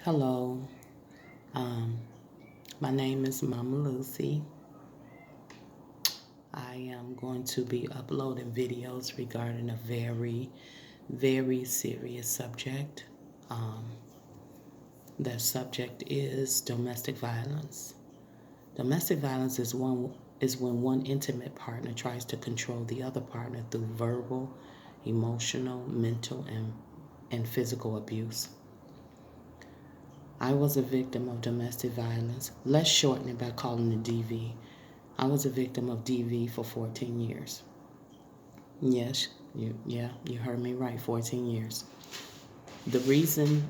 Hello, um, my name is Mamalucy. I am going to be uploading videos regarding a very serious subject. Um, that subject is domestic violence. Domestic violence is when one intimate partner tries to control the other partner through verbal, emotional, mental, and physical abuse. I was a victim of domestic violence. Let's shorten it by calling it DV. I was a victim of DV for 14 years. Yes, you heard me right, 14 years. The reason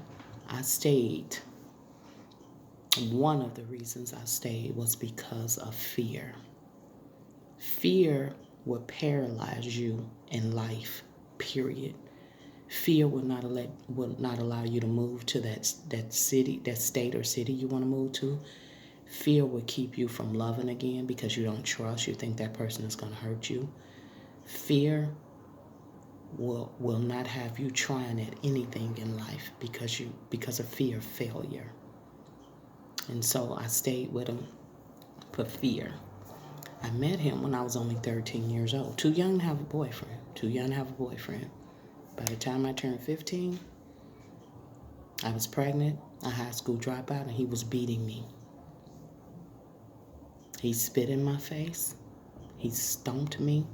I stayed, one of the reasons I stayed was because of fear. Fear will paralyze you in life, period. Fear will not allow you to move to that city, that state or city you want to move to. Fear will keep you from loving again because you don't trust. You think that person is going to hurt you. Fear will not have you trying at anything in life because of fear of failure. And so I stayed with him for fear. I met him when I was only 13 years old. Too young to have a boyfriend. By the time I turned 15, I was pregnant, a high school dropout, and he was beating me. He spit in my face. He stomped me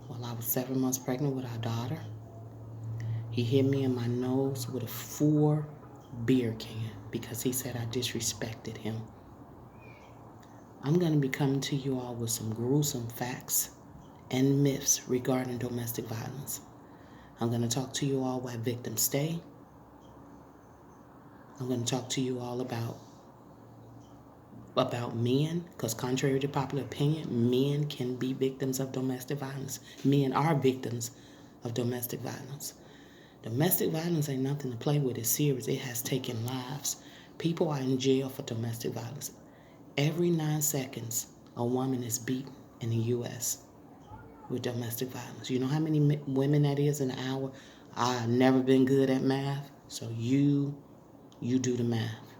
while I was 7 months pregnant with our daughter. He hit me in my nose with a 4 beer can because he said I disrespected him. I'm going to be coming to you all with some gruesome facts and myths regarding domestic violence. I'm going to talk to you all why victims stay. I'm going to talk to you all about men, because contrary to popular opinion, men can be victims of domestic violence. Men are victims of domestic violence. Domestic violence ain't nothing to play with. It's serious. It has taken lives. People are in jail for domestic violence. Every 9 seconds, a woman is beaten in the U.S. with domestic violence. You know how many women that is in an hour? I've never been good at math, so you do the math.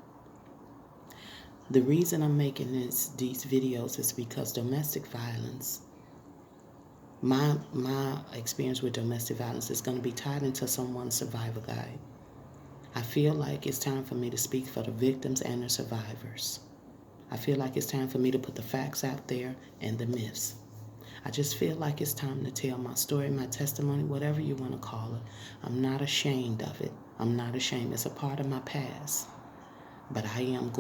The reason I'm making these videos is because domestic violence, my experience with domestic violence is going to be tied into someone's survival guide. I feel like it's time for me to speak for the victims and the survivors. I feel like it's time for me to put the facts out there and the myths. I just feel like it's time to tell my story, my testimony, whatever you want to call it. I'm not ashamed of it. I'm not ashamed. It's a part of my past. But I'm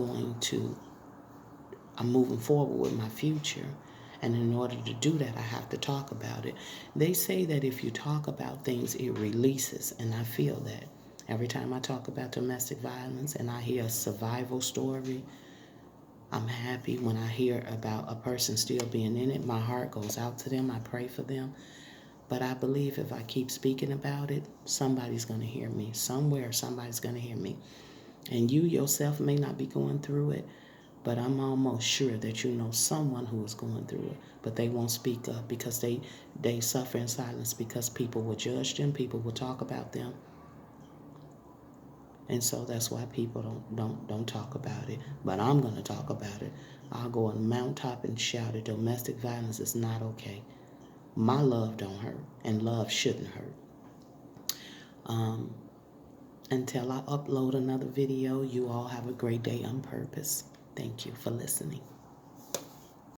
moving forward with my future. And in order to do that, I have to talk about it. They say that if you talk about things, it releases. And I feel that. Every time I talk about domestic violence and I hear a survival story, I'm happy. When I hear about a person still being in it, my heart goes out to them. I pray for them. But I believe if I keep speaking about it, somebody's going to hear me. Somewhere, somebody's going to hear me. And you yourself may not be going through it, but I'm almost sure that you know someone who is going through it. But they won't speak up because they suffer in silence because people will judge them, people will talk about them. And so that's why people don't talk about it. But I'm going to talk about it. I'll go on mountaintop and shout it. Domestic violence is not okay. My love don't hurt, and love shouldn't hurt. Until I upload another video, you all have a great day on purpose. Thank you for listening.